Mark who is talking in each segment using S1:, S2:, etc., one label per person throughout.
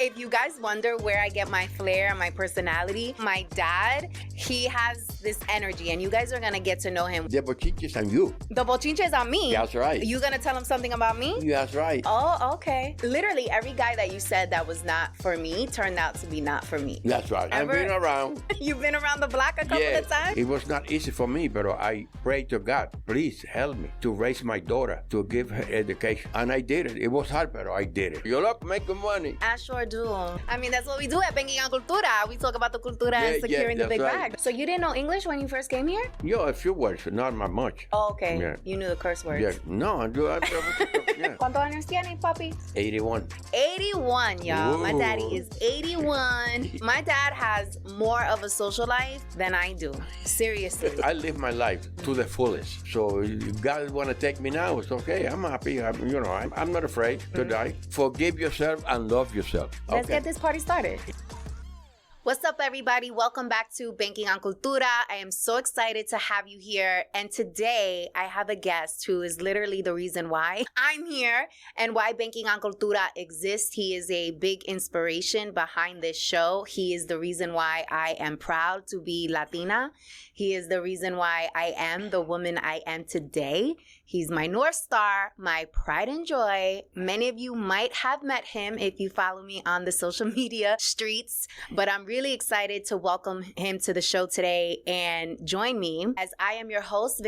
S1: If you guys wonder where I get my flair and my personality, my dad, he has this energy, and you guys are gonna get to know him.
S2: The bochinches on you.
S1: The bochinche is on me.
S2: That's right.
S1: You gonna tell him something about me?
S2: That's right.
S1: Oh, okay. Literally, every guy that you said that was not for me turned out to be not for me.
S2: That's right. I've been around.
S1: You've been around the block a couple of times?
S2: It was not easy for me, but I prayed to God, please help me to raise my daughter, to give her education. And I did it. It was hard, but I did it. You look making money.
S1: I sure do. I mean, that's what we do at Banking on Cultura. We talk about the cultura and securing the big bag. So you didn't know English when you first came here?
S2: Yeah, a few words, not much.
S1: Oh, okay.
S2: Yeah.
S1: You knew the curse words.
S2: Yeah. No, I do. Yeah.
S1: ¿Cuántos años tienes, papi?
S2: 81.
S1: 81, y'all.
S2: Ooh.
S1: My daddy is 81. My dad has more of a social life than I do. Seriously.
S2: I live my life to the fullest. So if God want to take me now, it's okay. I'm happy. I'm not afraid to die. Forgive yourself and love yourself.
S1: Let's get this party started. What's up, everybody? Welcome back to Banking on Cultura. I am so excited to have you here. And today I have a guest who is literally the reason why I'm here and why Banking on Cultura exists. He is a big inspiration behind this show. He is the reason why I am proud to be Latina. He is the reason why I am the woman I am today. He's my North Star, my pride and joy. Many of you might have met him if you follow me on the social media streets, but I'm really excited to welcome him to the show today and join me as I am your host,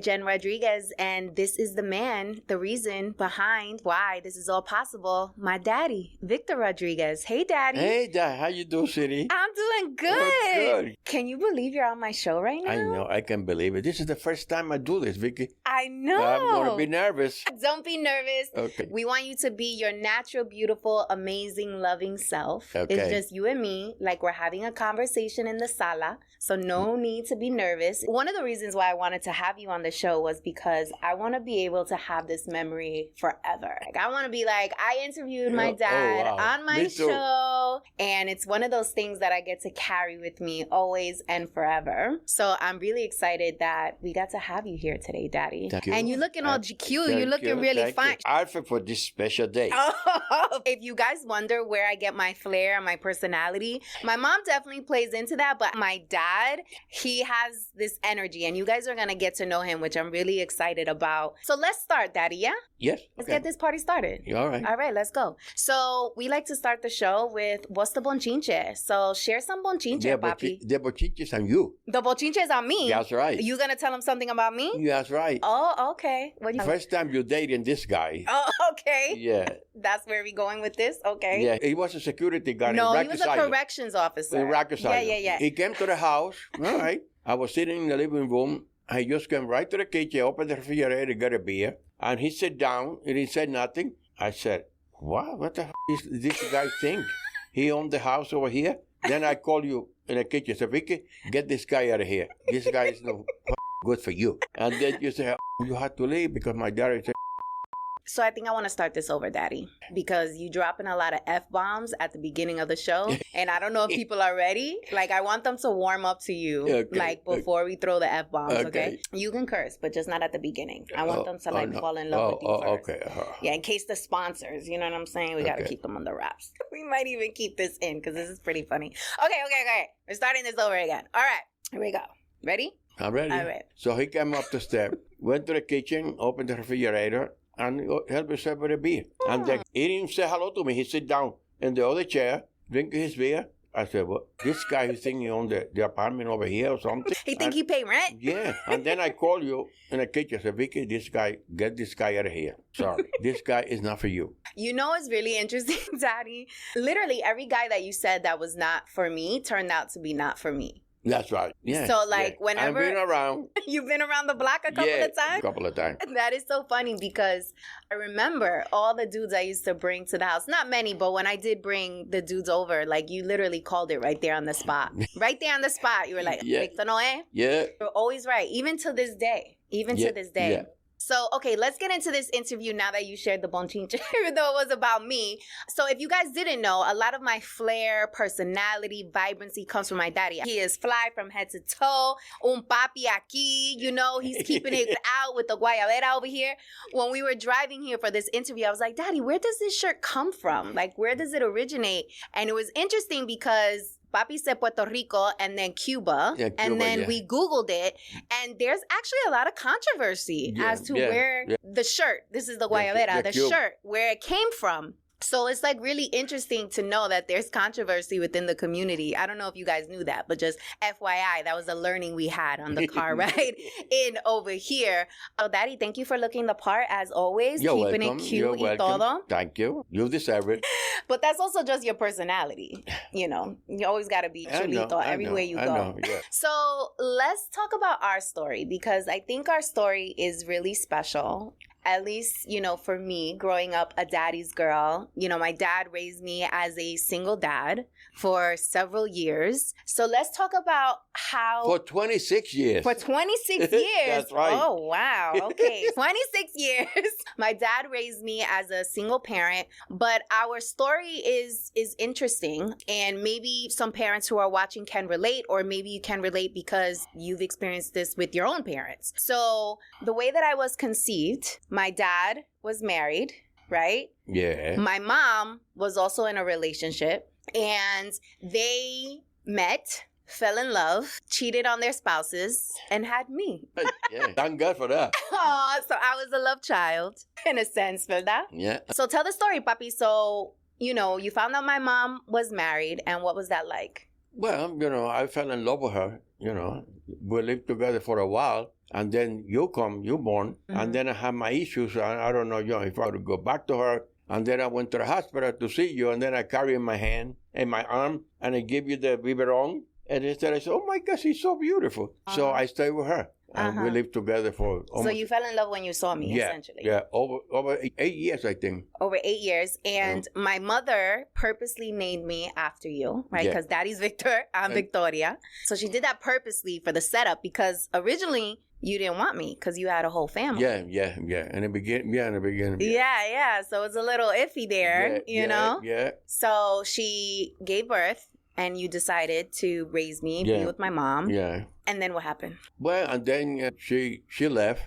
S1: Jenn Rodriguez, and this is the man, the reason behind why this is all possible, my daddy, Victor Rodriguez. Hey, Daddy.
S2: Hey, Dad. How you doing, City?
S1: I'm doing good.
S2: Oh, good.
S1: Can you believe you're on my show right now?
S2: I know. I can believe it. This is the first time I do this, Vicky.
S1: I know.
S2: I'm going to be nervous.
S1: Don't be nervous.
S2: Okay.
S1: We want you to be your natural, beautiful, amazing, loving self.
S2: Okay.
S1: It's just you and me, like we're having a conversation in the sala. So no need to be nervous. One of the reasons why I wanted to have you on the show was because I want to be able to have this memory forever. Like I want to be like, I interviewed my dad on my show. And it's one of those things that I get to carry with me always and forever. So I'm really excited that we got to have you here today, Daddy.
S2: Thank you.
S1: And you're looking all GQ. You're looking really fine.
S2: Outfit for this special day.
S1: Oh, if you guys wonder where I get my flair and my personality, my mom definitely plays into that, but my dad, he has this energy, and you guys are going to get to know him, which I'm really excited about. So let's start, Daddy, yeah?
S2: Yes.
S1: Let's get this party started.
S2: All right.
S1: All right, let's go. So we like to start the show with what's the bonchinche? So share some bonchinche, papi.
S2: The bochinches on you.
S1: The bonchinche is on me.
S2: That's right.
S1: You going to tell him something about me?
S2: That's right.
S1: Oh, okay.
S2: First time you're dating this guy.
S1: Oh, okay.
S2: Yeah.
S1: That's where we going with this? Okay.
S2: Yeah, he was a security guard
S1: no,
S2: in Rikers
S1: he was a
S2: Island.
S1: corrections officer.
S2: In Rikers Island.
S1: Yeah.
S2: He came to the house. All right. I was sitting in the living room. I just came right to the kitchen, opened the refrigerator, got a beer. And he sat down and he said nothing. I said, what the is this guy think? He owned the house over here? Then I call you in the kitchen. Say, Vicky, get this guy out of here. This guy is no good for you. And then you say, you have to leave because my daughter said.
S1: So I think I want to start this over, Daddy, because you dropping a lot of F-bombs at the beginning of the show. And I don't know if people are ready. Like, I want them to warm up to you, like, before we throw the F-bombs, okay? You can curse, but just not at the beginning. I want them to, like, fall in love with you first.
S2: Okay.
S1: Yeah, in case the sponsors, you know what I'm saying? We got to keep them under wraps. We might even keep this in because this is pretty funny. Okay. We're starting this over again. All right, here we go. Ready?
S2: I'm ready.
S1: All right.
S2: So he came up the step, went to the kitchen, opened the refrigerator, and help himself with a beer. And then he didn't say hello to me. He sit down in the other chair, drinking his beer. I said, well, this guy is thinking he owns the apartment over here or something.
S1: He think he pay rent?
S2: Yeah. And then I call you in the kitchen. I said, Vicky, get this guy out of here. Sorry. This guy is not for you.
S1: You know what's really interesting, Daddy? Literally every guy that you said that was not for me turned out to be not for me.
S2: That's right. Yeah.
S1: So, like, whenever...
S2: I've been around.
S1: You've been around the block a couple of times?
S2: a couple of times.
S1: That is so funny because I remember all the dudes I used to bring to the house. Not many, but when I did bring the dudes over, like, you literally called it right there on the spot. Right there on the spot. You were like, Victor Noé?
S2: Yeah.
S1: You're always right. Even to this day. To this day.
S2: Yeah.
S1: So, okay, let's get into this interview now that you shared the bonchinche, even though it was about me. So if you guys didn't know, a lot of my flair, personality, vibrancy comes from my daddy. He is fly from head to toe. Un papi aquí, you know, he's keeping it out with the guayabera over here. When we were driving here for this interview, I was like, Daddy, where does this shirt come from? Like, where does it originate? And it was interesting because Papi said Puerto Rico and then Cuba.
S2: Yeah, Cuba,
S1: and then
S2: yeah.
S1: we Googled it. And there's actually a lot of controversy as to where the shirt, this is the guayabera, the shirt, where it came from. So it's like really interesting to know that there's controversy within the community. I don't know if you guys knew that, but just FYI, that was a learning we had on the car ride in over here. Oh, Daddy, thank you for looking the part as always.
S2: You're
S1: keeping
S2: welcome.
S1: it cute
S2: You're
S1: y
S2: welcome.
S1: todo.
S2: Thank you. You deserve it.
S1: But that's also just your personality. You know, you always got to be chulito everywhere you go.
S2: Yeah.
S1: So let's talk about our story because I think our story is really special. At least, you know, for me, growing up a daddy's girl, you know, my dad raised me as a single dad for several years. So let's talk about how...
S2: For 26 years.
S1: For 26 years.
S2: That's right.
S1: Oh, wow. Okay. 26 years. My dad raised me as a single parent, but our story is interesting. And maybe some parents who are watching can relate, or maybe you can relate because you've experienced this with your own parents. So the way that I was conceived, my dad was married, right?
S2: Yeah.
S1: My mom was also in a relationship, and they met, fell in love, cheated on their spouses, and had me.
S2: Yeah. Thank God for that.
S1: Oh, so I was a love child, in a sense, ¿verdad?
S2: Yeah.
S1: So tell the story, papi. So, you know, you found out my mom was married, and what was that like?
S2: Well, you know, I fell in love with her, you know. We lived together for a while. And then you born, and then I had my issues. I don't know, you know, if I would go back to her. And then I went to the hospital to see you, and then I carry in my hand and my arm, and I give you the biberon. And instead I said, oh my gosh, she's so beautiful. So I stayed with her. And we lived together for almost...
S1: So you fell in love when you saw me, essentially.
S2: Yeah, over 8 years, I think.
S1: Over 8 years. And my mother purposely named me after you, right? Because Daddy's Victor, I'm Victoria. So she did that purposely for the setup because originally... You didn't want me because you had a whole family.
S2: Yeah. In the beginning,
S1: Yeah. So it's a little iffy there, you know?
S2: Yeah.
S1: So she gave birth and you decided to raise me, be with my mom.
S2: Yeah.
S1: And then what happened?
S2: Well, and then she left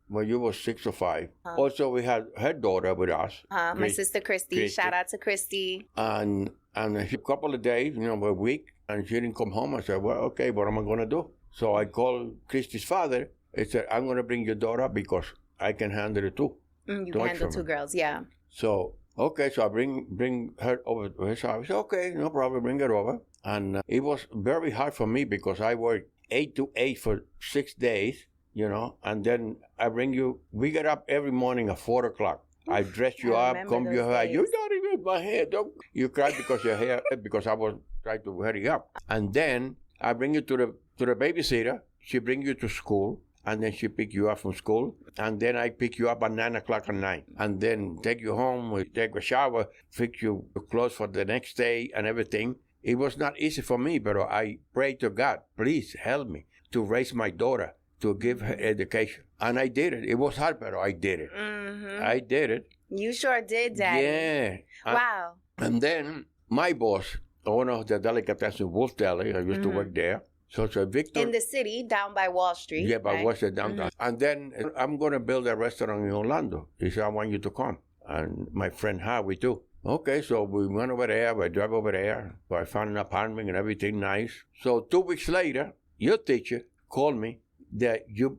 S2: when you were 6 or 5. Also, we had her daughter with us.
S1: My sister Christy. Shout out to Christy.
S2: And a couple of days, you know, a week, and she didn't come home. I said, well, okay, what am I going to do? So I called Christy's father. I said, I'm going to bring your daughter because I can handle it too.
S1: You can handle 2 girls, yeah.
S2: So, okay, so I bring her over to his house. I said, okay, no problem, bring her over. And it was very hard for me because I worked 8 to 8 for 6 days, you know, and then I bring you, we get up every morning at 4 o'clock. I dress you up, comb your hair. You're not even my hair. Don't. You cried because your hair, because I was trying to hurry up. And then I bring you to the babysitter. She bring you to school. And then she pick you up from school. And then I pick you up at 9 o'clock at night. And then take you home, we take a shower, fix your clothes for the next day and everything. It was not easy for me, but I prayed to God, please help me to raise my daughter, to give her education. And I did it. It was hard, but I did it.
S1: Mm-hmm.
S2: I did it.
S1: You sure did, Daddy.
S2: Yeah.
S1: Wow.
S2: And then my boss, owner of the delicatessen Wolf Deli, I used to work there. So Victor...
S1: In the city, down by Wall Street.
S2: Yeah, by Wall Street, downtown. And then I'm going to build a restaurant in Orlando. He said, I want you to come. And my friend Howie too. Okay, so we went over there. We drove over there. So I found an apartment and everything nice. So 2 weeks later, your teacher called me that you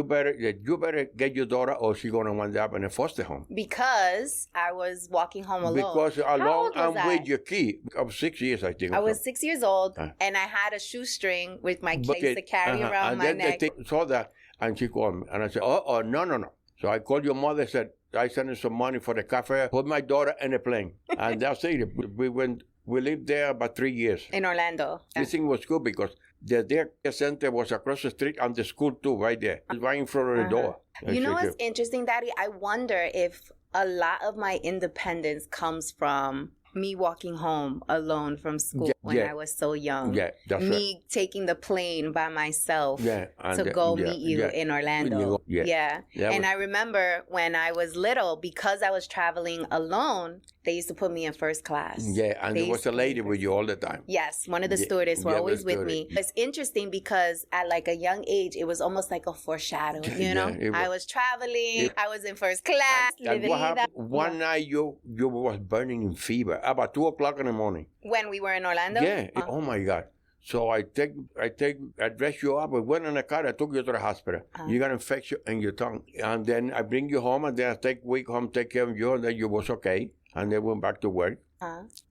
S2: better get your daughter or she's going to wind up in a foster home.
S1: Because I was walking home alone.
S2: Because alone I'm with your kid. I was 6 years, I think.
S1: I was 6 years old, and I had a shoestring with my case to carry around my neck.
S2: And then saw that, and she called me. And I said, no. So I called your mother, said, I sent her some money for the cafe, put my daughter in a plane. And that's it. We lived there about 3 years.
S1: In Orlando.
S2: This thing was good because the daycare center was across the street and the school too, right there. Right in front of the door.
S1: You know what's interesting, Daddy? I wonder if a lot of my independence comes from me walking home alone from school. when I was so young.
S2: Yeah, that's
S1: Me taking the plane by myself to go meet you in Orlando. And I remember when I was little, because I was traveling alone, they used to put me in first class.
S2: Yeah, and there was a lady with you all the time.
S1: Yes, one of the stewardess were always with me. It's interesting because at like a young age, it was almost like a foreshadow, you know? I was traveling, I was in first class.
S2: And what happened? One night you was burning in fever, about 2 o'clock in the morning.
S1: When we were in Orlando?
S2: Yeah, oh my God. So I dress you up, we went in the car, I took you to the hospital. You got infection in your tongue. And then I bring you home, and then I take a week home, take care of you, and then you was okay. And then went back to work.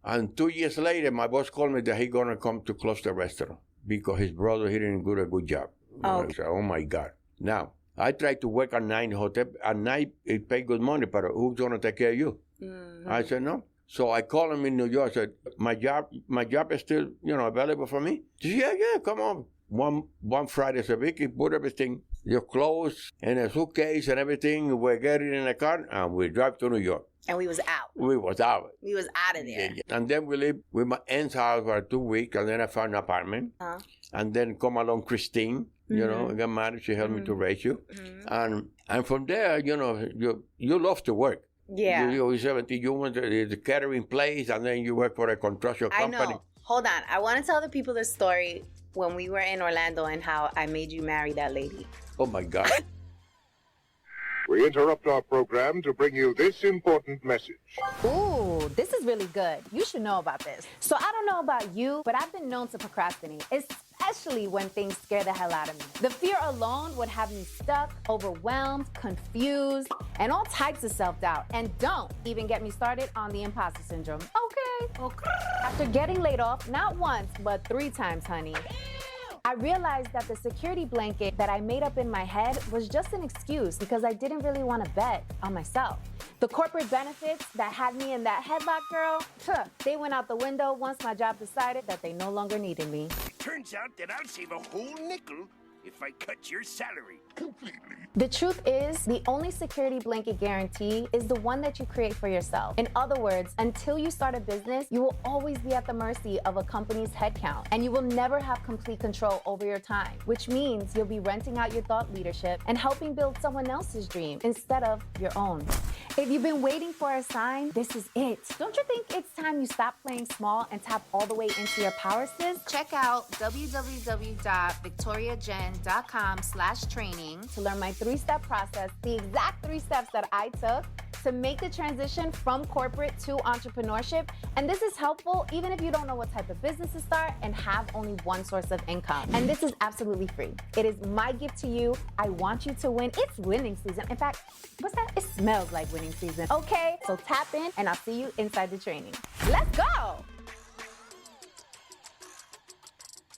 S2: And 2 years later, my boss called me that he going to come to close the restaurant because his brother, he didn't do a good job. I said, oh my God. Now, I tried to work at night in hotel. At night, it paid good money, but who's going to take care of you? I said, no. So I called him in New York. I said, my job is still, available for me? He said, yeah, come on. One Friday a week, he put everything, your clothes and a suitcase and everything. We get it in a car and we drive to New York.
S1: And we was out.
S2: We was out
S1: of there.
S2: And then we lived with my aunt's house for 2 weeks, and then I found an apartment. And then come along Christine, I got married. She helped me to raise you. And from there, you love to work.
S1: Yeah.
S2: You're 17, you went to the catering place, and then you work for a construction company.
S1: I know. Hold on. I want to tell the people the story when we were in Orlando and how I made you marry that lady.
S2: Oh, my God.
S3: We interrupt our program to bring you this important message.
S1: Ooh, this is really good. You should know about this. So I don't know about you, but I've been known to procrastinate, especially when things scare the hell out of me. The fear alone would have me stuck, overwhelmed, confused, and all types of self-doubt. And don't even get me started on the imposter syndrome. Okay. After getting laid off, not once, but 3 times, honey, I realized that the security blanket that I made up in my head was just an excuse because I didn't really want to bet on myself. The corporate benefits that had me in that headlock, girl, they went out the window once my job decided that they no longer needed me.
S4: Turns out that I'll save a whole nickel if I cut your salary completely.
S1: The truth is, the only security blanket guarantee is the one that you create for yourself. In other words, until you start a business, you will always be at the mercy of a company's headcount, and you will never have complete control over your time, which means you'll be renting out your thought leadership and helping build someone else's dream instead of your own. If you've been waiting for a sign, this is it. Don't you think it's time you stop playing small and tap all the way into your power, sis? Check out www.victoriajen.com/training to learn my 3-step process, the exact 3 steps that I took to make the transition from corporate to entrepreneurship. And this is helpful even if you don't know what type of business to start and have only one source of income. And this is absolutely free. It is my gift to you. I want you to win. It's winning season. In fact, what's that? It smells like winning season. Okay, so tap in and I'll see you inside the training. Let's go.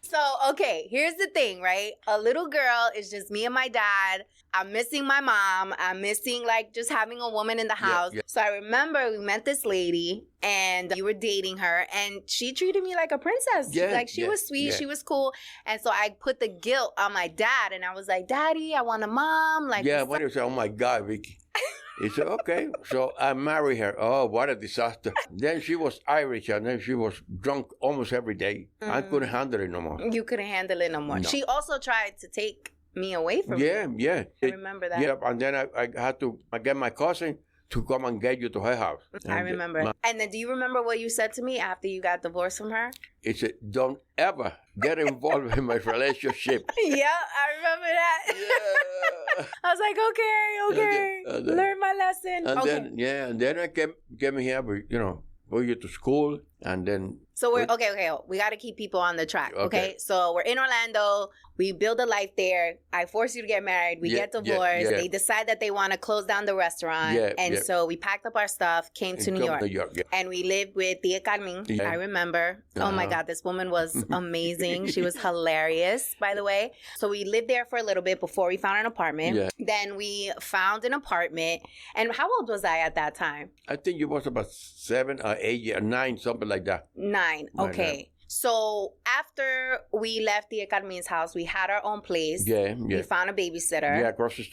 S1: So, okay, here's the thing, right? A little girl is just me and my dad. I'm missing my mom. I'm missing just having a woman in the house. So I remember we met this lady and you were dating her and she treated me like a princess. She was sweet. She was cool. And so I put the guilt on my dad and I was like, Daddy, I want a mom.
S2: What do you say? Oh my God, Vicky. He said, okay. So I married her. Oh, what a disaster. Then she was Irish and then she was drunk almost every day. I couldn't handle it no more.
S1: You couldn't handle it no more. No. She also tried to take me away from you.
S2: Yeah.
S1: I remember that.
S2: Yeah, and then I had to get my cousin to come and get you to her house.
S1: I remember. And then do you remember what you said to me after you got divorced from her?
S2: He said, don't ever get involved in my relationship.
S1: Yeah, I remember that.
S2: Yeah.
S1: I was like, okay. And then, learn my lesson.
S2: And then I came here, go you to school, and then...
S1: So we're, okay, we got to keep people on the track, okay? So we're in Orlando, we build a life there, I force you to get married, we get divorced, they decide that they want to close down the restaurant, so we packed up our stuff, came to New York, and we lived with Tia Carmen, I remember. Oh my God, this woman was amazing. She was hilarious, by the way. So we lived there for a little bit before we found an apartment. Then we found an apartment, and how old was I at that time?
S2: I think you was about 7 or 8 or 9, something like that.
S1: 9, okay. So after we left Tia Carmen's house, we had our own place. We found a babysitter.
S2: Yeah, across the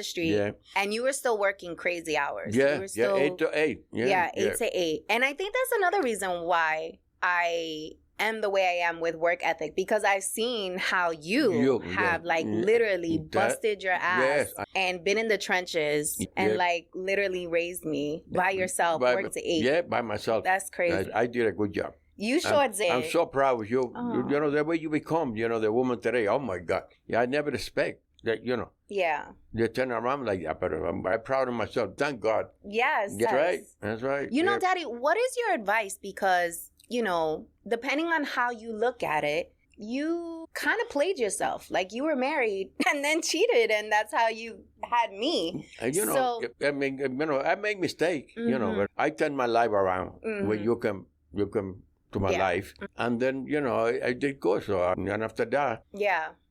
S2: street.
S1: Yeah. And you were still working crazy hours.
S2: Yeah,
S1: you were still,
S2: 8 to 8.
S1: Yeah, 8 to 8. And I think that's another reason why I am the way I am with work ethic because I've seen how you have literally busted your ass and been in the trenches and literally raised me by yourself, worked to 8.
S2: Yeah, by myself.
S1: That's crazy.
S2: I did a good job.
S1: You sure did.
S2: I'm so proud of you. You know, the way you become, you know, the woman today. Oh, my God. Yeah, I never expect that, you know.
S1: Yeah.
S2: You turn around like that, but I'm proud of myself. Thank God.
S1: Yes.
S2: That's right. That's right.
S1: You know, Daddy, what is your advice? Because, you know, depending on how you look at it, you kind of played yourself. Like you were married and then cheated, and that's how you had me.
S2: You know, I mean, you know, I make mistakes, you know, but I turn my life around when you come to my life. And then, you know, I did good. So, and after that,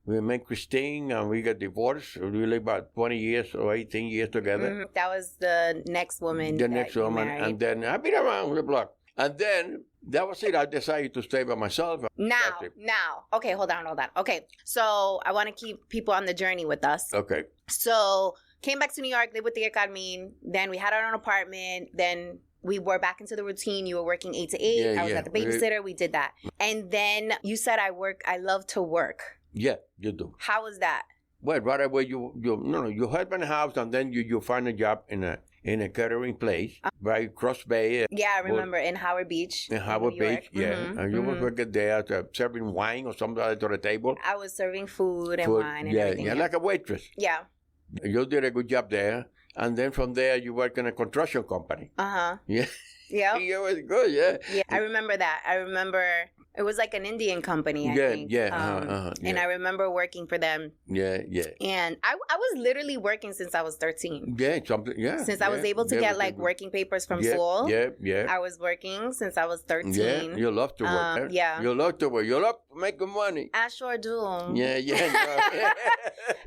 S2: we met Christine and we got divorced. We lived about 20 years or 18 years together.
S1: That was the next woman.
S2: The next woman. And then I've been around the block. And then that was it. I decided to stay by myself.
S1: Now. Okay, hold on. Okay, so I want to keep people on the journey with us.
S2: Okay.
S1: So came back to New York, lived with Tia Carmen. Then we had our own apartment. Then we were back into the routine. You were working 8 to 8. I was at the babysitter. We did that. And then you said I love to work.
S2: Yeah, you do.
S1: How was that?
S2: Well, right away you help in the house and then you find a job in a catering place right cross bay.
S1: Yeah, I remember in Howard Beach.
S2: In Howard Beach, and you was working there serving wine or something to the table.
S1: I was serving food and wine and everything.
S2: Yeah, like a waitress.
S1: Yeah.
S2: You did a good job there. And then from there, you work in a construction company.
S1: Uh-huh.
S2: Yeah.
S1: Yeah.
S2: It was good, yeah.
S1: Yeah, I remember that. I remember it was like an Indian company, I think.
S2: Yeah.
S1: And I remember working for them.
S2: Yeah.
S1: And I was literally working since I was 13.
S2: Yeah, something, yeah.
S1: Since I was able to get like working papers from school.
S2: Yeah.
S1: I was working since I was 13.
S2: Yeah, you love to work.
S1: Yeah.
S2: You love to work. You love making money.
S1: I sure do.
S2: Yeah.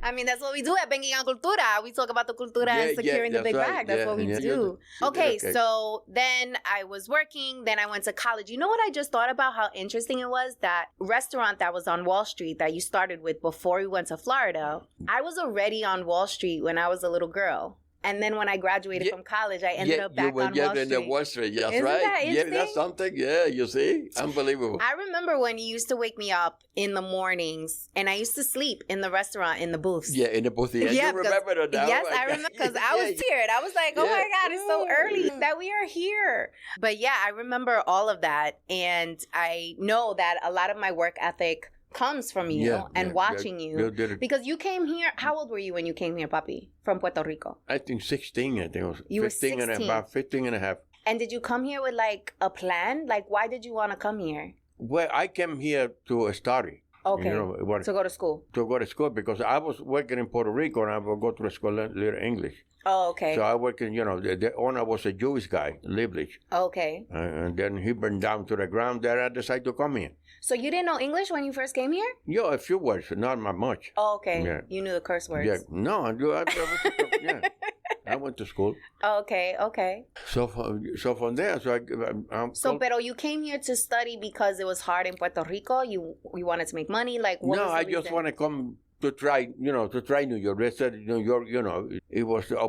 S1: I mean, that's what we do at Banking on Cultura. We talk about the cultura and securing the big bag. That's what we do. Okay, so then I was working. Then I went to college. You know what I just thought about? How interesting it was? That restaurant that was on Wall Street that you started with before we went to Florida. I was already on Wall Street when I was a little girl. And then when I graduated from college, I ended up back on Wall Street.
S2: In the Wall Street, that's
S1: Isn't
S2: right.
S1: That interesting?
S2: Yeah, that's something. Yeah, you see? Unbelievable.
S1: I remember when you used to wake me up in the mornings, and I used to sleep in the restaurant in the booths.
S2: Yeah, in the booth. Yeah, you remember that now?
S1: Yes, I remember, because I was tired. I was like, oh my God, it's so early that we are here. But yeah, I remember all of that. And I know that a lot of my work ethic comes from you and watching you. Because you came here, how old were you when you came here, Papi? From Puerto Rico?
S2: I think 16, I think it was.
S1: You
S2: 15
S1: were 16.
S2: And about 15 and a half.
S1: And did you come here with like a plan? Like, why did you want to come here?
S2: Well, I came here to study.
S1: Okay,
S2: you know,
S1: to go to school.
S2: To go to school because I was working in Puerto Rico and I would go to the school and learn English.
S1: Oh, okay.
S2: So I worked in, you know, the owner was a Jewish guy, Lieblich.
S1: Okay.
S2: And then he burned down to the ground there. I decided to come here.
S1: So you didn't know English when you first came here?
S2: Yeah, a few words, not much.
S1: Oh, okay.
S2: Yeah.
S1: You knew the curse words.
S2: Yeah, no, I went to school.
S1: Okay.
S2: So from there,
S1: pero you came here to study because it was hard in Puerto Rico? You wanted to make money? Like, what was the reason?
S2: Just want to come to try New York. They said New York, you know, it was a lot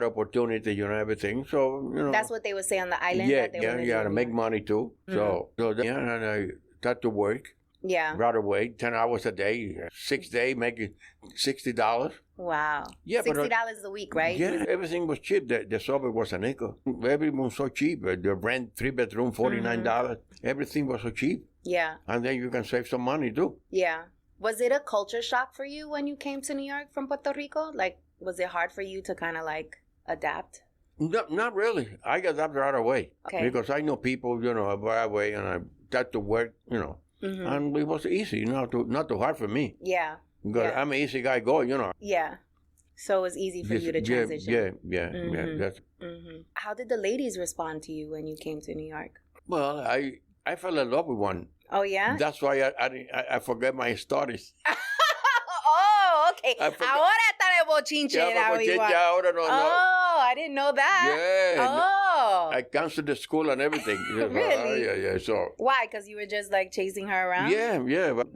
S2: of opportunity, you know, everything. So, you know.
S1: That's what they would say on the island?
S2: To make money too. Mm-hmm. So and I started to work.
S1: Yeah.
S2: Right away, 10 hours a day, 6 days, making $60.
S1: Wow.
S2: Yeah,
S1: $60 a week, right?
S2: Yeah, everything was cheap. The suburb was a nickel. Everything was so cheap. The rent, 3-bedroom, $49. Everything was so cheap.
S1: Yeah.
S2: And then you can save some money too.
S1: Yeah. Was it a culture shock for you when you came to New York from Puerto Rico? Like, was it hard for you to kind of like adapt?
S2: No, not really. I got adapted right away.
S1: Okay.
S2: Because I know people, you know, right away, and I started to work, you know. Mm-hmm. And it was easy, not too hard for me.
S1: Yeah.
S2: Because I'm an easy guy going, you know.
S1: Yeah. So it was easy for you to transition.
S2: Yeah. That's.
S1: Mm-hmm. How did the ladies respond to you when you came to New York?
S2: Well, I fell in love with one.
S1: Oh, yeah?
S2: That's why I forget my stories.
S1: Oh, okay. Ahora está de bochinche.
S2: Ahora no.
S1: Oh, I didn't know that.
S2: Yeah.
S1: Oh.
S2: I canceled the school and everything.
S1: Really?
S2: Yeah. So.
S1: Why? Because you were just like chasing her around?
S2: Yeah. But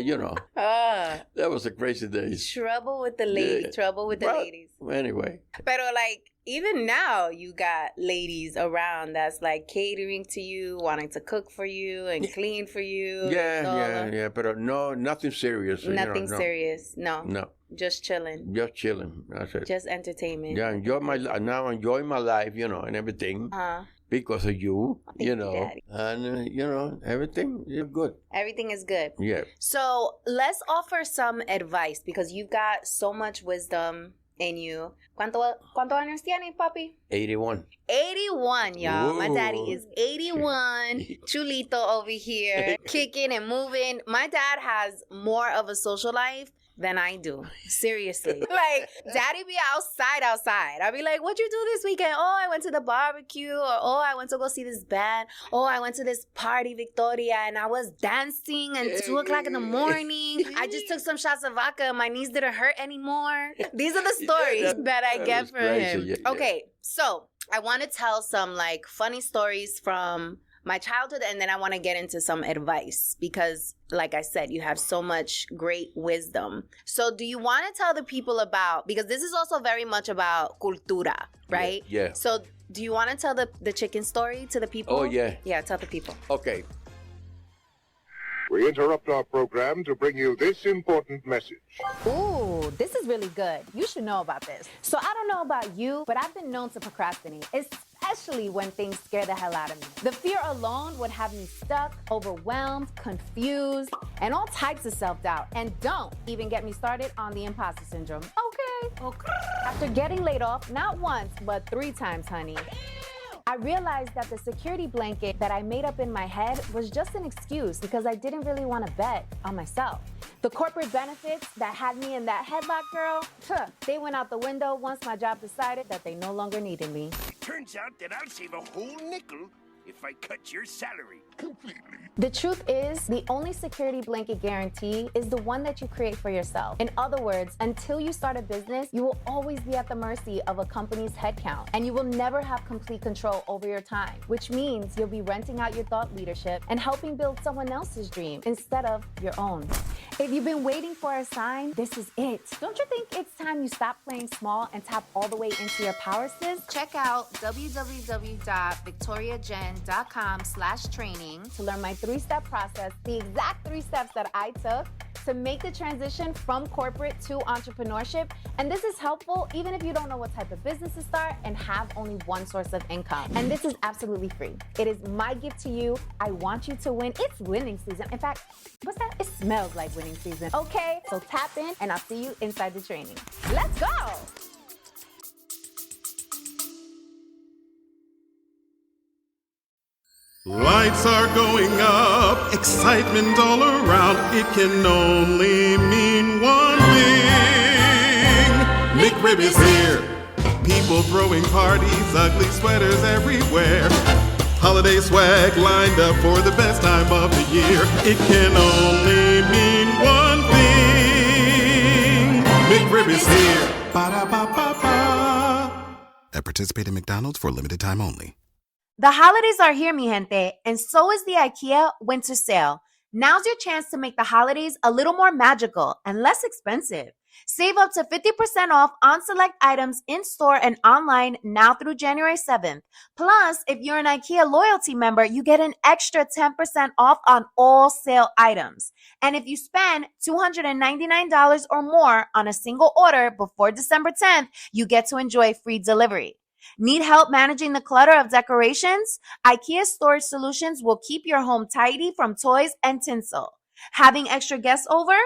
S2: you know. That was a crazy days.
S1: Trouble with the ladies. Yeah. Trouble with the ladies.
S2: Anyway.
S1: Pero like, even now you got ladies around that's like catering to you, wanting to cook for you and clean for you.
S2: Yeah. But no, nothing serious.
S1: Nothing
S2: no.
S1: serious. No.
S2: No.
S1: Just chilling.
S2: Just chilling. That's it.
S1: Just entertainment.
S2: Yeah, enjoy my life, and everything. Because of you,
S1: Thank you, Daddy.
S2: And, everything is good.
S1: Everything is good.
S2: Yeah.
S1: So let's offer some advice because you've got so much wisdom in you. ¿Cuántos años tiene, papi?
S2: 81.
S1: 81, y'all.
S2: Ooh.
S1: My daddy is 81. Chulito over here, kicking and moving. My dad has more of a social life than I do. Seriously. Like, daddy be outside. I'll be like, what'd you do this weekend? Oh, I went to the barbecue. Or, oh, I went to go see this band. Oh, I went to this party, Victoria, and I was dancing at 2 o'clock in the morning. I just took some shots of vodka. My knees didn't hurt anymore. These are the stories that I get from him.
S2: Yeah.
S1: Okay, so I want to tell some like funny stories from my childhood, and then I want to get into some advice because, like I said, you have so much great wisdom. So do you want to tell the people about, because this is also very much about cultura, right?
S2: Yeah.
S1: So do you want to tell the chicken story to the people?
S2: Oh, yeah.
S1: Yeah, tell the people.
S2: Okay.
S3: We interrupt our program to bring you this important message.
S5: Ooh, this is really good. You should know about this. So I don't know about you, but I've been known to procrastinate, especially when things scare the hell out of me. The fear alone would have me stuck, overwhelmed, confused, and all types of self-doubt. And don't even get me started on the imposter syndrome. Okay. After getting laid off, not once, but 3 times, honey, I realized that the security blanket that I made up in my head was just an excuse because I didn't really want to bet on myself. The corporate benefits that had me in that headlock, girl, they went out the window once my job decided that they no longer needed me.
S4: Turns out that I'll save a whole nickel if I cut your salary completely.
S5: The truth is, the only security blanket guarantee is the one that you create for yourself. In other words, until you start a business, you will always be at the mercy of a company's headcount, and you will never have complete control over your time, which means you'll be renting out your thought leadership and helping build someone else's dream instead of your own. If you've been waiting for a sign, this is it. Don't you think it's time you stop playing small and tap all the way into your power, sis?
S1: Check out www.victoriajen.com/training
S5: to learn my 3-step process, the exact 3 steps that I took to make the transition from corporate to entrepreneurship. And this is helpful even if you don't know what type of business to start and have only one source of income. And this is absolutely free. It is my gift to you. I want you to win. It's winning season. In fact, what's that? It smells like winning season. Okay, so tap in and I'll see you inside the training. Let's go.
S6: Lights are going up, excitement all around. It can only mean one thing. McRib is here. People throwing parties, ugly sweaters everywhere. Holiday swag lined up for the best time of the year. It can only mean one thing. McRib is here. Ba-da-ba-ba-ba.
S7: At participating McDonald's for a limited time only.
S1: The holidays are here, mi gente, and so is the IKEA winter sale. Now's your chance to make the holidays a little more magical and less expensive. Save up to 50% off on select items in-store and online now through January 7th. Plus, if you're an IKEA loyalty member, you get an extra 10% off on all sale items. And if you spend $299 or more on a single order before December 10th, you get to enjoy free delivery. Need help managing the clutter of decorations? IKEA Storage Solutions will keep your home tidy from toys and tinsel. Having extra guests over?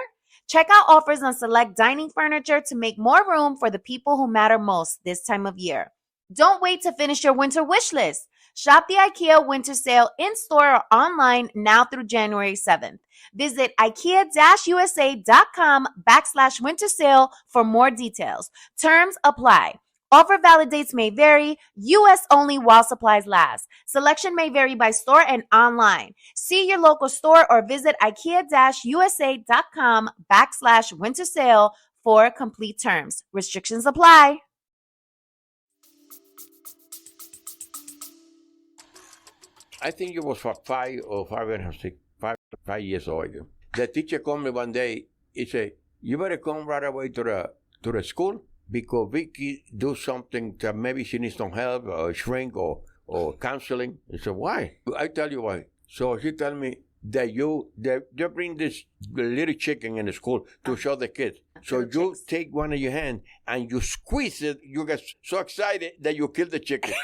S1: Check out offers on select dining furniture to make more room for the people who matter most this time of year. Don't wait to finish your winter wish list. Shop the IKEA winter sale in-store or online now through January 7th. Visit IKEA-USA.com/winter sale for more details. Terms apply. Offer valid dates may vary. U.S. only while supplies last. Selection may vary by store and online. See your local store or visit IKEA-USA.com/winter sale for complete terms. Restrictions apply.
S2: I think it was for 5 or 5 years old. The teacher called me one day. He said, "You better come right away to the school because Vicky do something that maybe she needs some help or shrink or counseling. I said, why? I tell you why. So she tell me that you bring this little chicken in the school to show the kids. So you take one in your hand and you squeeze it. You get so excited that you kill the chicken.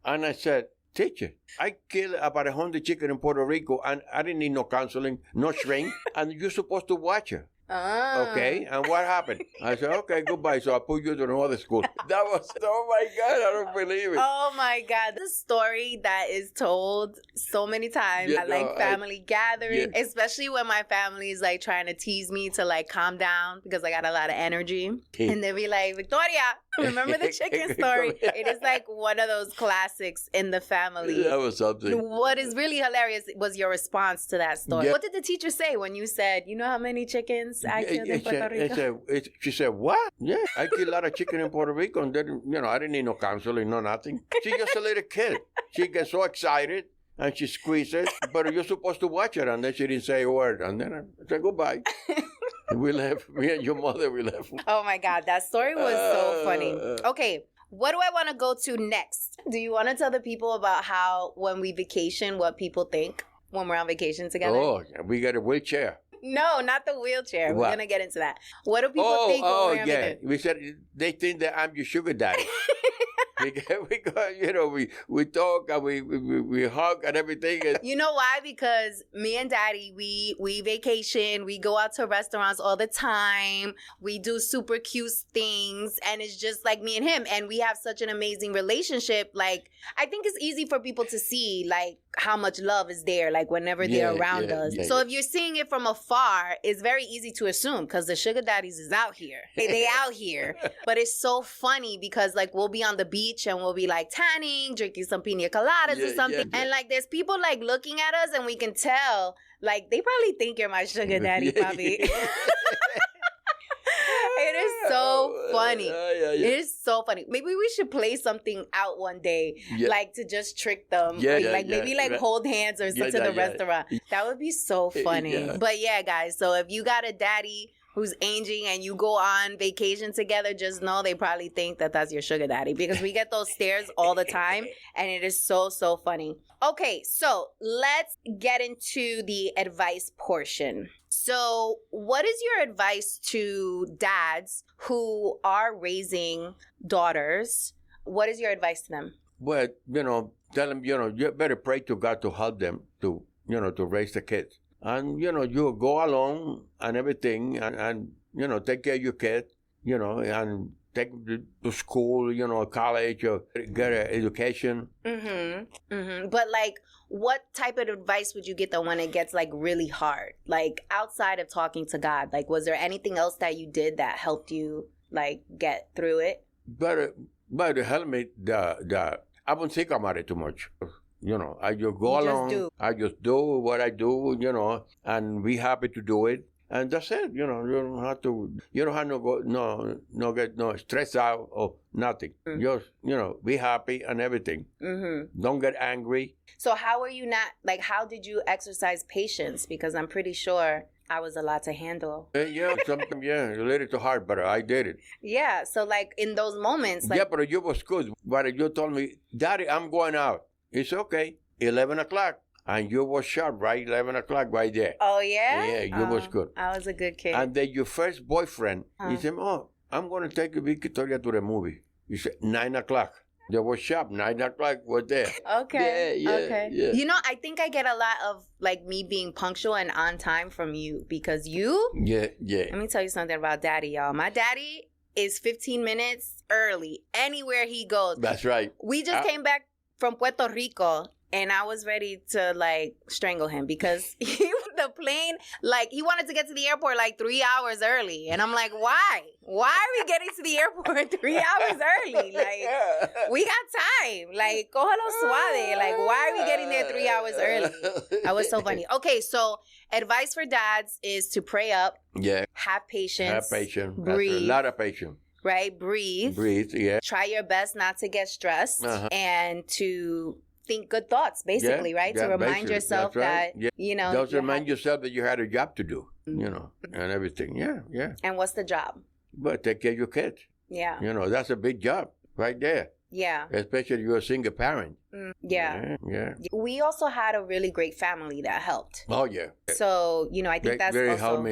S2: And I said, teacher, I killed about 100 chicken in Puerto Rico and I didn't need no counseling, no shrink, and you're supposed to watch her. Okay, and what happened? I said, okay, goodbye. So I put you to another school. That was, oh my God, I don't believe it.
S1: Oh my God. This story that is told so many times at like family gatherings, especially when my family is like trying to tease me to like calm down because I got a lot of energy. And they'll be like, Victoria, remember the chicken story? It is like one of those classics in the family.
S2: That was something.
S1: What is really hilarious was your response to that story.
S2: Yeah.
S1: What did the teacher say when you said, you know how many chickens I killed in Puerto Rico?
S2: She said, what? Yeah, I killed a lot of chicken in Puerto Rico, and then, I didn't need no counseling, no nothing. She's just a little kid. She gets so excited, and she squeezes, but you're supposed to watch her, and then she didn't say a word, and then I said, goodbye. We left. Me and your mother, we left.
S1: Oh, my God. That story was so funny. Okay. What do I want to go to next? Do you want to tell the people about how when we vacation, what people think when we're on vacation together?
S2: Oh, we got a wheelchair.
S1: No, not the wheelchair.
S2: What?
S1: We're going to get into that. What do people think when we're on vacation?
S2: We said they think that I'm your sugar daddy. we go, we talk and we hug and everything.
S1: You know why? Because me and Daddy, we vacation, we go out to restaurants all the time, we do super cute things, and it's just like me and him, and we have such an amazing relationship. Like, I think it's easy for people to see like how much love is there, like whenever they're around us. So if you're seeing it from afar, it's very easy to assume because the sugar daddies is out here. They out here. But it's so funny because like we'll be on the beach and we'll be like tanning, drinking some pina coladas or something. And like there's people like looking at us and we can tell, like they probably think you're my sugar daddy, Bobby. It is so funny. It is so funny. Maybe we should play something out one day, like to just trick them. Maybe hold hands or something to the restaurant. That would be so funny. But yeah, guys, so if you got a daddy who's aging and you go on vacation together, just know they probably think that that's your sugar daddy because we get those stares all the time and it is so, so funny. Okay, so let's get into the advice portion. So what is your advice to dads who are raising daughters? What is your advice to them?
S2: Well, tell them, you better pray to God to help them to raise the kids. And, you go along and everything and take care of your kids, and take them to school, college, or get an education.
S1: But, like, what type of advice would you get them when it gets, like, really hard? Like, outside of talking to God, like, was there anything else that you did that helped you, like, get through it?
S2: But help me, I won't think about it too much. I just go along. I just do what I do, and be happy to do it. And that's it. You don't have to get stressed out or nothing. Just, be happy and everything. Don't get angry.
S1: So how did you exercise patience? Because I'm pretty sure I was a lot to handle.
S2: Sometimes, a little too hard, but I did it.
S1: Yeah, so like in those moments. Like,
S2: yeah, but you was good. But you told me, Daddy, I'm going out. It's okay. 11 o'clock. And you was sharp, right? 11 o'clock right there.
S1: Oh, yeah?
S2: Yeah, you was good.
S1: I was a good kid.
S2: And then your first boyfriend, he said, I'm going to take Victoria to the movie. He said, 9 o'clock. They were sharp. 9 o'clock was there.
S1: Okay. Yeah. I think I get a lot of, like, me being punctual and on time from you. Because you?
S2: Yeah.
S1: Let me tell you something about Daddy, y'all. My daddy is 15 minutes early anywhere he goes.
S2: That's right.
S1: We just came back from Puerto Rico, and I was ready to, like, strangle him because the plane, like, he wanted to get to the airport, like, 3 hours early. And I'm like, why? Why are we getting to the airport 3 hours early? Like, we got time. Like, cójalo suave. Like, why are we getting there 3 hours early? That was so funny. Okay, so advice for dads is to pray up.
S2: Yeah.
S1: Have patience.
S2: Breathe. A lot of patience.
S1: Right? Breathe, yeah. Try your best not to get stressed and to think good thoughts, basically, right? To remind yourself that,
S2: Just remind yourself that you had a job to do, and everything. Yeah.
S1: And what's the job?
S2: But take care of your kids.
S1: Yeah.
S2: You know, that's a big job right there.
S1: Yeah.
S2: Especially if you're a single parent.
S1: Yeah.
S2: Yeah.
S1: We also had a really great family that helped.
S2: Oh, yeah.
S1: So, you know, I think that's also...
S2: helped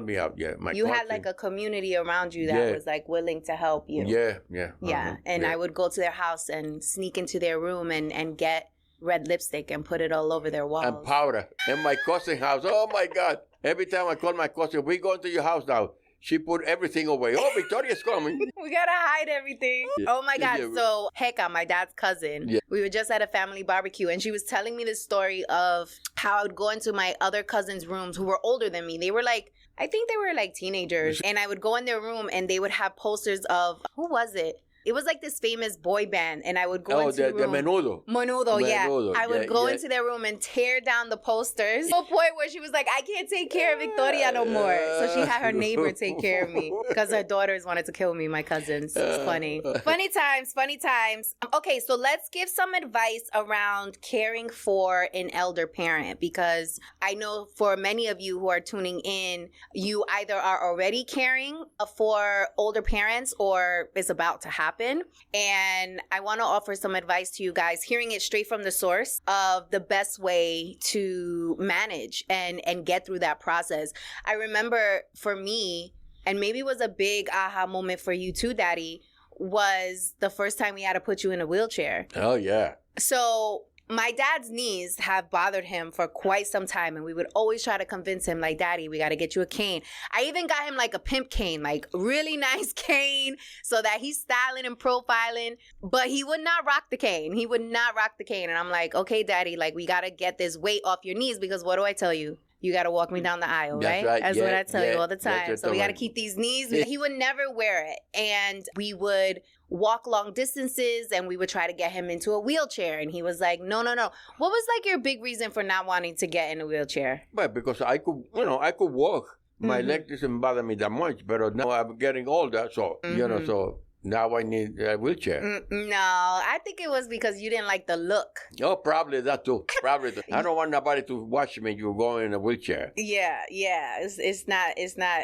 S2: me out, yeah.
S1: You had like a community around you that was like willing to help you.
S2: Yeah.
S1: Yeah. And I would go to their house and sneak into their room and get red lipstick and put it all over their walls.
S2: And powder. In my cousin's house. Oh, my God. Every time I call my cousin, we going to your house now. She put everything away. Oh, Victoria's coming.
S1: We gotta hide everything. Oh my God. So, Heka, my dad's cousin, we were just at a family barbecue and she was telling me this story of how I would go into my other cousins' rooms who were older than me. They were like, I think they were like teenagers. And I would go in their room and they would have posters of, who was it? It was like this famous boy band, and I would go into the room. Menudo, yeah. I would go into their room and tear down the posters. To a point where she was like, I can't take care of Victoria no more. So she had her neighbor take care of me because her daughters wanted to kill me, my cousins. It's funny. Funny times. Okay, so let's give some advice around caring for an elder parent, because I know for many of you who are tuning in, you either are already caring for older parents or it's about to happen. And I want to offer some advice to you guys, hearing it straight from the source of the best way to manage and get through that process. I remember for me, and maybe it was a big aha moment for you too, Daddy, was the first time we had to put you in a wheelchair.
S2: Oh, yeah.
S1: So my dad's knees have bothered him for quite some time, and we would always try to convince him, like, Daddy, we got to get you a cane. I even got him like a pimp cane, like really nice cane, so that he's styling and profiling, but he would not rock the cane. And I'm like, okay, Daddy, like, we got to get this weight off your knees, because what do I tell you? You got to walk me down the aisle, right? That's what I tell you all the time. So we got to keep these knees. He would never wear it. And we would walk long distances and we would try to get him into a wheelchair. And he was like, no. What was like your big reason for not wanting to get in a wheelchair?
S2: Well, because I could walk. My leg doesn't bother me that much, but now I'm getting older, so, so now I need a wheelchair.
S1: No, I think it was because you didn't like the look.
S2: Oh, probably that too. I don't want nobody to watch me. You go in a wheelchair.
S1: Yeah. It's not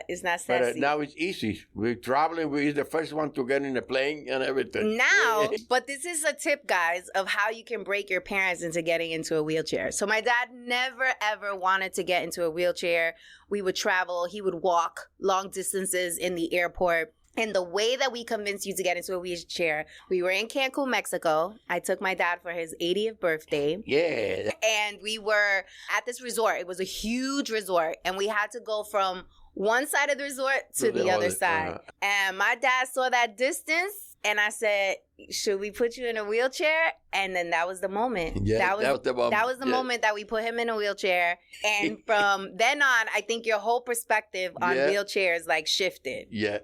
S1: sassy.
S2: But now it's easy. We're traveling. We're the first one to get in a plane and everything.
S1: Now, but this is a tip, guys, of how you can break your parents into getting into a wheelchair. So my dad never, ever wanted to get into a wheelchair. We would travel. He would walk long distances in the airport. And the way that we convinced you to get into a wheelchair, we were in Cancun, Mexico. I took my dad for his 80th birthday.
S2: Yeah.
S1: And we were at this resort. It was a huge resort. And we had to go from one side of the resort to the other side. And my dad saw that distance. And I said, should we put you in a wheelchair? And then that was the moment.
S2: Yeah, that was the moment.
S1: That was the moment that we put him in a wheelchair. And from then on, I think your whole perspective on wheelchairs like shifted.
S2: Yeah.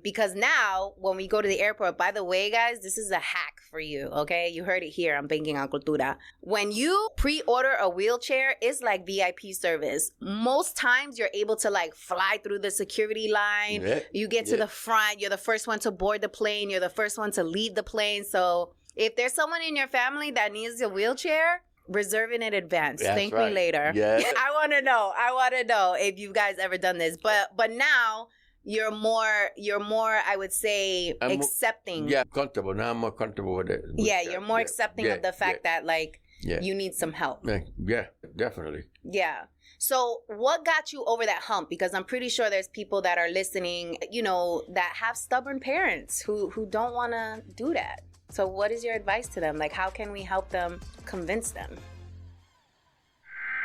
S1: Because now when we go to the airport, by the way, guys, this is a hack for you, okay? You heard it here on Banking on Cultura. When you pre-order a wheelchair, it's like VIP service. Most times you're able to like fly through the security line. Yeah. You get to the front. You're the first one to board the plane. You're the first one to leave the plane. So if there's someone in your family that needs a wheelchair, reserve it in advance. Thank me later.
S2: Yeah.
S1: I want to know if you guys ever done this. But now you're more, I would say, accepting.
S2: Yeah, comfortable. Now I'm more comfortable with it.
S1: Yeah, you're more accepting of the fact that like you need some help.
S2: Yeah, definitely.
S1: Yeah. So what got you over that hump? Because I'm pretty sure there's people that are listening, that have stubborn parents who don't want to do that. So what is your advice to them? Like, how can we help them convince them?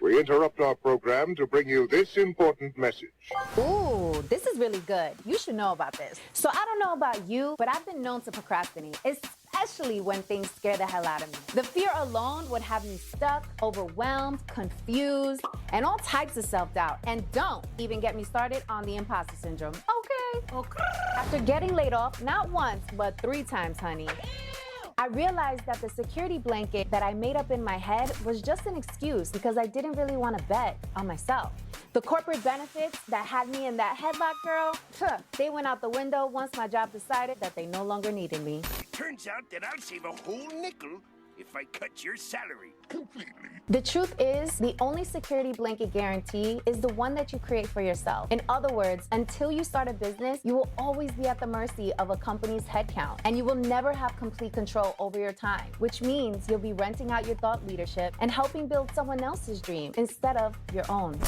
S3: We interrupt our program to bring you this important message.
S5: Ooh, this is really good. You should know about this. So I don't know about you, but I've been known to procrastinate, especially when things scare the hell out of me. The fear alone would have me stuck, overwhelmed, confused, and all types of self-doubt. And don't even get me started on the imposter syndrome. Okay. After getting laid off, not once, but 3 times, honey, I realized that the security blanket that I made up in my head was just an excuse because I didn't really want to bet on myself. The corporate benefits that had me in that headlock, girl, they went out the window once my job decided that they no longer needed me.
S4: Turns out that I'll save a whole nickel if I cut your salary completely.
S5: The truth is, the only security blanket guarantee is the one that you create for yourself. In other words, until you start a business, you will always be at the mercy of a company's headcount, and you will never have complete control over your time, which means you'll be renting out your thought leadership and helping build someone else's dream instead of your own.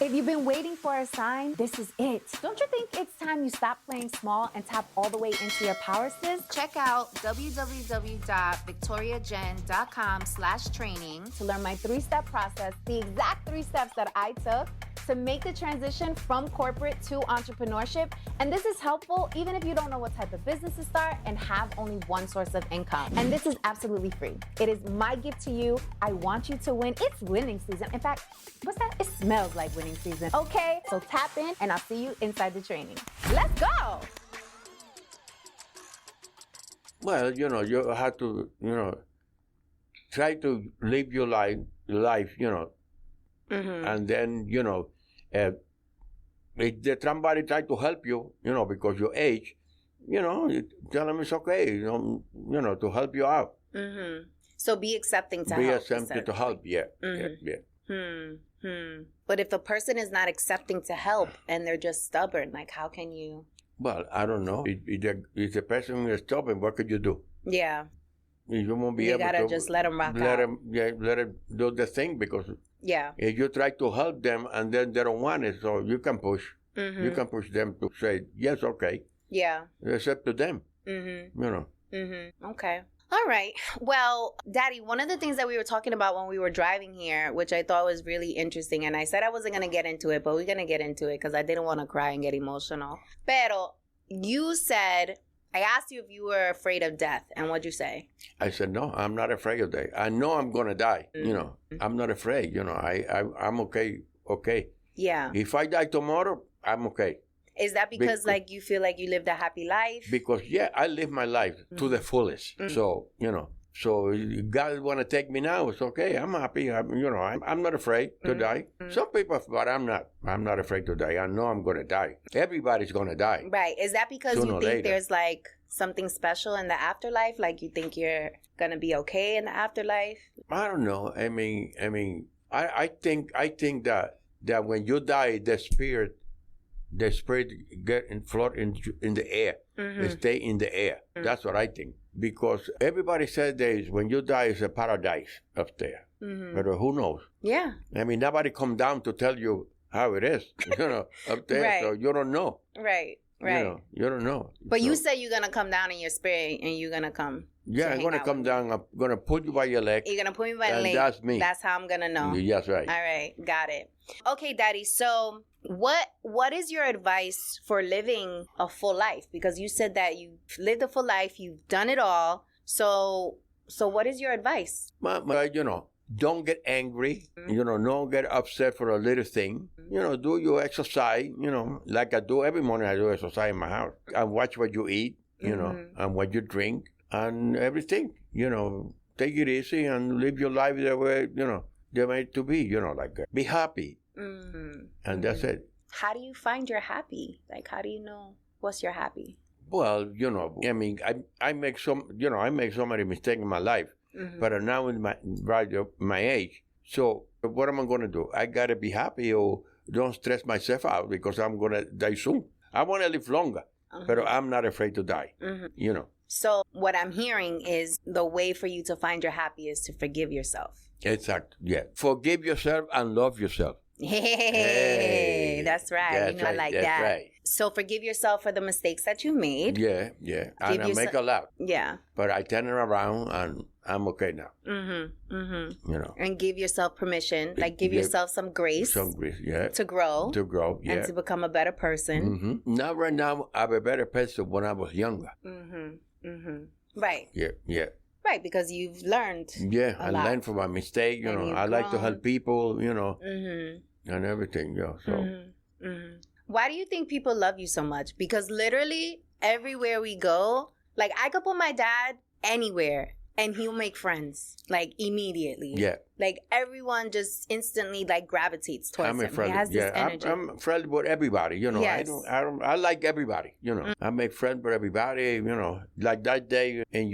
S5: If you've been waiting for a sign, this is it. Don't you think it's time you stop playing small and tap all the way into your power, sis?
S1: Check out www.victoriajen.com/training
S5: To learn my 3-step process, the exact 3 steps that I took to make the transition from corporate to entrepreneurship. And this is helpful even if you don't know what type of business to start and have only one source of income. And this is absolutely free. It is my gift to you. I want you to win. It's winning season. In fact, what's that? It smells like winning season. Okay, so tap in and I'll see you inside the training. Let's go.
S2: Well, you have to, try to live your life, and then, if somebody try to help you, because your age, you tell them it's okay, to help you out.
S1: Mm-hmm. So be accepting to
S2: be
S1: help.
S2: Be accepting to help, yeah.
S1: Mm-hmm.
S2: Yeah.
S1: But if the person is not accepting to help and they're just stubborn, like how can you?
S2: Well, I don't know. If the person is stubborn, what could you do?
S1: Yeah.
S2: You won't be
S1: you
S2: able to.
S1: You gotta just let them rock
S2: let
S1: out.
S2: Let them do the thing, because if you try to help them and then they don't want it, so you can push. Mm-hmm. You can push them to say, yes, okay.
S1: Yeah.
S2: It's up to them.
S1: Mm-hmm.
S2: Mm-hmm.
S1: Okay. All right. Well, Daddy, one of the things that we were talking about when we were driving here, which I thought was really interesting, and I said I wasn't going to get into it, but we're going to get into it because I didn't want to cry and get emotional. Pero you said, I asked you if you were afraid of death, and what'd you say?
S2: I said, no, I'm not afraid of death. I know I'm going to die.
S1: Mm-hmm.
S2: I'm not afraid. I'm okay. Okay.
S1: Yeah.
S2: If I die tomorrow, I'm okay.
S1: Is that because you feel like you lived a happy life?
S2: Because, I live my life to the fullest. Mm-hmm. So, so if God want to take me now, it's okay. I'm happy. I'm not afraid to die. Mm-hmm. Some people, but I'm not. I'm not afraid to die. I know I'm going to die. Everybody's going to die.
S1: Right. Is that because you think there's like something special in the afterlife? Like you think you're going to be okay in the afterlife?
S2: I don't know. I mean, I think that when you die, the spirit get float in the air. Mm-hmm. Stay in the air. Mm-hmm. That's what I think. Because everybody says when you die, it's a paradise up there. Mm-hmm. But who knows?
S1: Yeah.
S2: I mean, nobody come down to tell you how it is, up there.
S1: Right.
S2: So you don't know.
S1: Right.
S2: You don't know.
S1: But you said you're going to come down in your spirit and you're going to come.
S2: Yeah, I'm going to come down. I'm going to put you by your leg.
S1: You're going to put me by the leg.
S2: That's me.
S1: That's how I'm going to know.
S2: That's right.
S1: All right. Got it. Okay, Daddy. So what is your advice for living a full life? Because you said that you've lived a full life. You've done it all. So what is your advice?
S2: Well, don't get angry.
S1: Mm-hmm.
S2: Don't get upset for a little thing. Do your exercise. Like I do every morning. I do exercise in my house. I watch what you eat.
S1: Mm-hmm.
S2: And what you drink and everything. Take it easy and live your life the way they're made to be. Be happy.
S1: Mm-hmm.
S2: And that's it.
S1: How do you find your happy? Like, how do you know what's your happy?
S2: Well, I mean, I make so many mistakes in my life. Mm-hmm. But now in my age, so what am I going to do? I got to be happy or don't stress myself out because I'm going to die soon. I want to live longer, but I'm not afraid to die,
S1: So what I'm hearing is the way for you to find your happy is to forgive yourself.
S2: Exactly, yeah. Forgive yourself and love yourself.
S1: Hey, that's right.
S2: That's
S1: I like
S2: that's
S1: that.
S2: Right.
S1: So forgive yourself for the mistakes that you made.
S2: Yeah. And I make a lot.
S1: Yeah.
S2: But I turn it around and I'm okay now.
S1: And give yourself permission. Like give yourself some grace.
S2: Some grace, yeah.
S1: To grow.
S2: Yeah.
S1: And to become a better person.
S2: Now, right now, I'm a better person when I was younger.
S1: Right.
S2: Yeah.
S1: Right, because you've learned.
S2: Yeah, I learned from my mistake. I like to help people, and everything. So.
S1: Why do you think people love you so much? Because literally everywhere we go, like I could put my dad anywhere and he'll make friends like immediately.
S2: Yeah.
S1: Like everyone just instantly like gravitates towards him.
S2: Friendly.
S1: He has this energy.
S2: I'm friendly with everybody.
S1: Yes.
S2: I like everybody. I make friends with everybody. Like that day in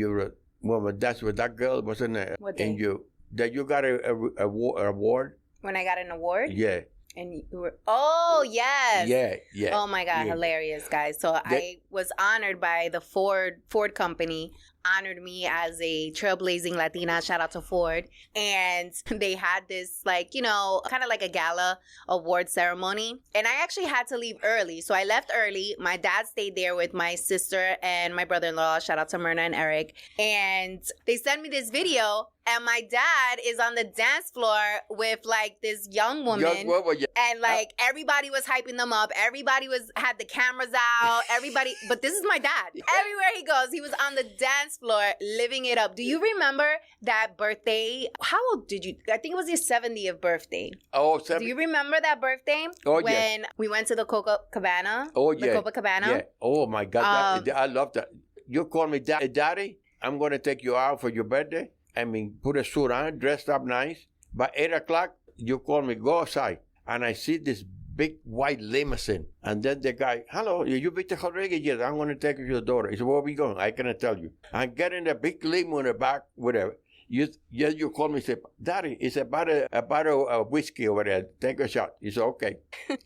S2: Well, that's what that girl wasn't
S1: What
S2: in
S1: day?
S2: you. That you got a award?
S1: When I got an award?
S2: Yeah.
S1: And you were, oh, yes.
S2: Yeah.
S1: Oh my God,
S2: yeah.
S1: hilarious, guys. So I was honored by the Ford company, honored me as a trailblazing Latina. Shout out to Ford. And they had this, like, you know, kind of like a gala award ceremony. And I actually had to leave early. So I left early. My dad stayed there with my sister and my brother-in-law. Shout out to Myrna and Eric. And they sent me this video. And my dad is on the dance floor with like this young woman. And like everybody was hyping them up. Everybody had the cameras out. Everybody, but this is my dad. Everywhere he goes, he was on the dance floor living it up. Do you remember that birthday? How old did you? I think it was your 70th birthday.
S2: Oh,
S1: Do you remember that birthday?
S2: Oh,
S1: when we went to the Copacabana?
S2: Oh,
S1: the Copacabana?
S2: Yeah. Oh, my God. I love that. You call me daddy. I'm going to take you out for your birthday. I mean, put a suit on, dressed up nice. By 8 o'clock, you call me, go outside. And I see this big white limousine. And then the guy, hello, you Victor Rodriguez? Yes, I'm going to take you to your daughter. He said, where are we going? I cannot tell you. I get in the big limo in the back, whatever. You call me, say, Daddy, it's a bottle of whiskey over there. Take a shot. He said, okay.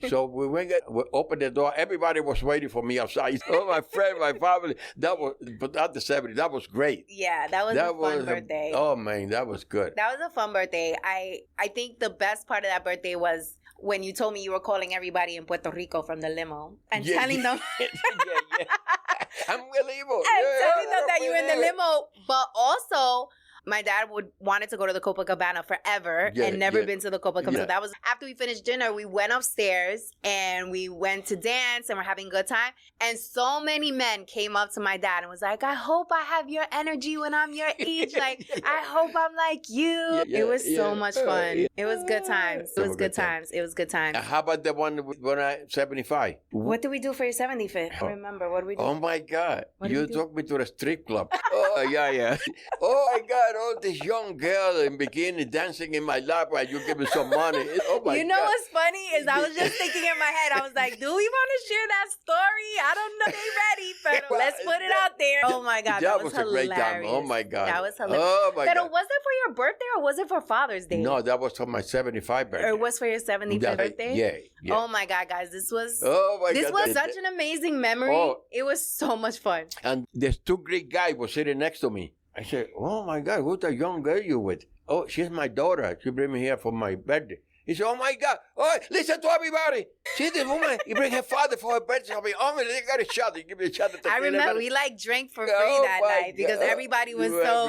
S2: So we opened the door. Everybody was waiting for me outside. Oh, my friend, my family. But not the 70s. That was great.
S1: Yeah, that was a fun birthday.
S2: Oh, man, that was good.
S1: That was a fun birthday. I think the best part of that birthday was when you told me you were calling everybody in Puerto Rico from the limo and telling them.
S2: yeah. Unbelievable.
S1: And telling them that you were in the limo. But also, my dad wanted to go to the Copacabana forever and never been to the Copacabana. So that was after we finished dinner, we went upstairs and we went to dance and we're having a good time. And so many men came up to my dad and was like, I hope I have your energy when I'm your age. Like, I hope I'm like you. It was so much fun. It was good times. It was good times. It was good times.
S2: How about the one when I 75?
S1: What did we do for your 75th? I don't remember. What did we do?
S2: Oh my God. You took me to the strip club. Oh, yeah. Oh my God. All this young girl in bikini dancing in my lap while you give me some money. Oh my God.
S1: You know what's funny is I was just thinking in my head, I was like, do we want to share that story? I don't know. They ready, but let's put it out there. Oh my God. That was hilarious.
S2: A great time. Oh my God.
S1: That was hilarious.
S2: Oh my God.
S1: But was it for your birthday or was it for Father's Day?
S2: No, that was for my 75 birthday.
S1: Or it was for your 75th birthday?
S2: Yeah.
S1: Oh my God, guys. This was such an amazing memory.
S2: Oh.
S1: It was so much fun.
S2: And there's two Greek guys were sitting next to me. I said, oh my God, who's the young girl you with? Oh, she's my daughter. She bring me here for my birthday. He said, oh my God. Oh, listen to everybody. See this woman? You bring her father for her birthday. I'll be hungry. They got a shot. They give me a shot.
S1: I remember we drank for free that night because everybody was so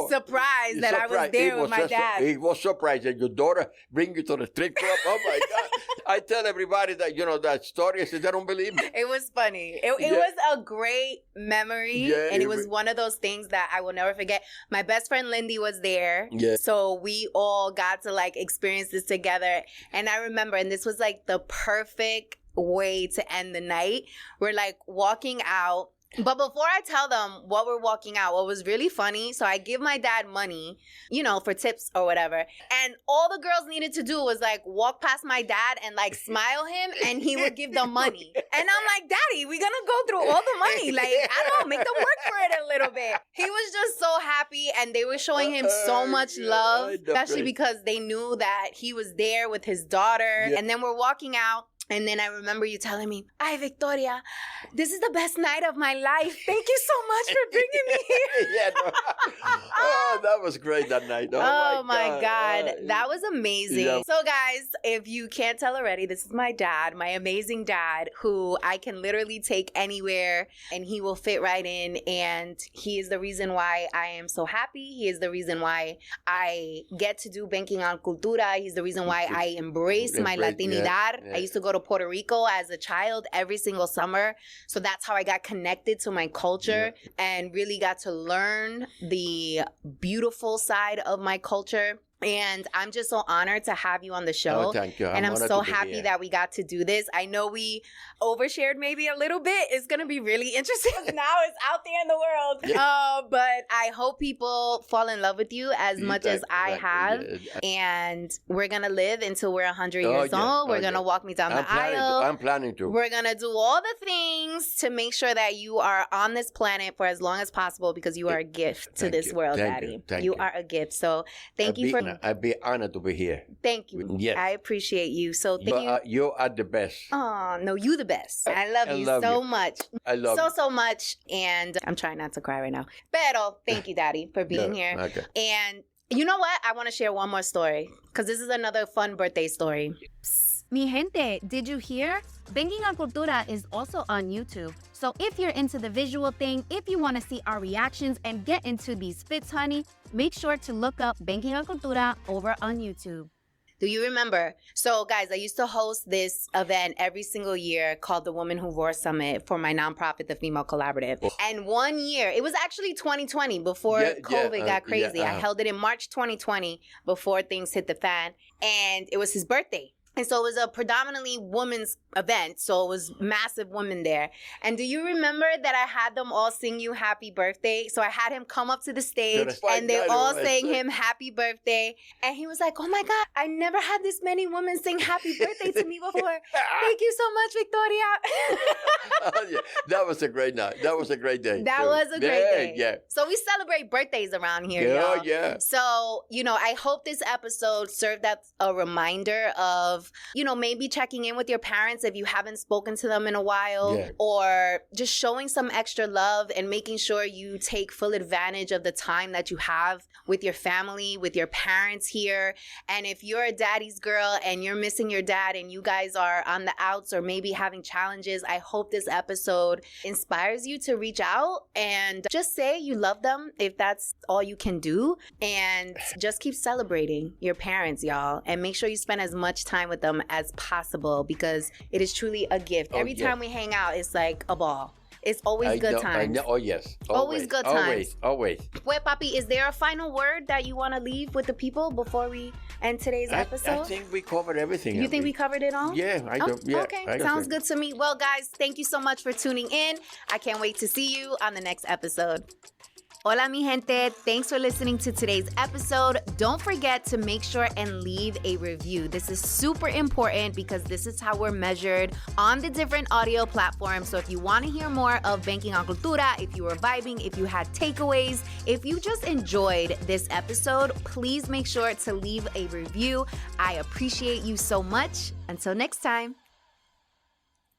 S1: surprised that I was there with my dad.
S2: He was surprised that your daughter bring you to the strip club. Oh my God. I tell everybody that, that story. I said, they don't believe me.
S1: It was funny. It was a great memory. And it was one of those things that I will never forget. My best friend Lindy was there.
S2: Yeah.
S1: So we all got to experience this together. And I remember, and this was the perfect way to end the night. We're walking out. But before I tell them what we're walking out, what was really funny, so I give my dad money, for tips or whatever. And all the girls needed to do was walk past my dad and smile him and he would give them money. And I'm like, Daddy, we're going to go through all the money. I don't know, make them work for it a little bit. He was just so happy and they were showing him so much love, especially because they knew that he was there with his daughter. Yeah. And then we're walking out. And then I remember you telling me, ay, Victoria, this is the best night of my life. Thank you so much for bringing me here.
S2: Oh, that was great that night.
S1: Oh my God. That was amazing. Yeah. So guys, if you can't tell already, this is my dad, my amazing dad, who I can literally take anywhere and he will fit right in. And he is the reason why I am so happy. He is the reason why I get to do banking on Cultura. He's the reason why I embrace my Latinidad. Yeah. I used to go to Puerto Rico as a child every single summer. So that's how I got connected to my culture and really got to learn the beautiful side of my culture. And I'm just so honored to have you on the show.
S2: Oh, thank you.
S1: And I'm
S2: honored
S1: so
S2: to be
S1: happy
S2: here.
S1: that we got to do this. I know we overshared maybe a little bit. It's going to be really interesting. Now it's out there in the world. But I hope people fall in love with you as much as I have. And we're going to live until we're 100 years old. We're going to walk me down the aisle.
S2: I'm planning to.
S1: We're going to do all the things to make sure that you are on this planet for as long as possible because you are a gift to this world, Daddy. You are a gift. So thank you for...
S2: I'd be honored to be here.
S1: Thank you.
S2: Yes.
S1: I appreciate you. So thank you.
S2: You are the best.
S1: Oh, no, you the best. I love you so much.
S2: I love you.
S1: So much. And I'm trying not to cry right now. Pero thank you, Daddy, for being here.
S2: Okay.
S1: And you know what? I want to share one more story because this is another fun birthday story.
S8: Mi gente, did you hear? Banking on Cultura is also on YouTube. So if you're into the visual thing, if you want to see our reactions and get into these fits, honey, make sure to look up Banking on Cultura over on YouTube.
S1: Do you remember? So, guys, I used to host this event every single year called the Women Who Roar Summit for my nonprofit, the Female Collaborative. And one year, it was actually 2020 before COVID got crazy. I held it in March 2020 before things hit the fan. And it was his birthday. And so it was a predominantly women's event. So it was massive women there. And do you remember that I had them all sing you happy birthday? So I had him come up to the stage and they all sang him happy birthday. And he was like, oh my God, I never had this many women sing happy birthday to me before. Thank you so much, Victoria.
S2: That was a great night. That was a great day.
S1: That was a great day.
S2: Yeah.
S1: So we celebrate birthdays around here, y'all.
S2: Yeah.
S1: So, I hope this episode served as a reminder of, maybe checking in with your parents if you haven't spoken to them in a while, or just showing some extra love and making sure you take full advantage of the time that you have with your family, with your parents here. And if you're a daddy's girl and you're missing your dad and you guys are on the outs or maybe having challenges, I hope this episode inspires you to reach out and just say you love them if that's all you can do. And just keep celebrating your parents, y'all. And make sure you spend as much time with them as possible because it is truly a gift. Every time we hang out, it's like a ball. It's always good times.
S2: Oh, yes.
S1: Always good times.
S2: Always.
S1: Wait, Papi, is there a final word that you want to leave with the people before we end today's episode?
S2: I think we covered everything.
S1: You think we covered it all?
S2: Yeah, I do. Yeah,
S1: okay, sounds good to me. Well, guys, thank you so much for tuning in. I can't wait to see you on the next episode. Hola, mi gente. Thanks for listening to today's episode. Don't forget to make sure and leave a review. This is super important because this is how we're measured on the different audio platforms. So if you want to hear more of Banking on Cultura, if you were vibing, if you had takeaways, if you just enjoyed this episode, please make sure to leave a review. I appreciate you so much. Until next time.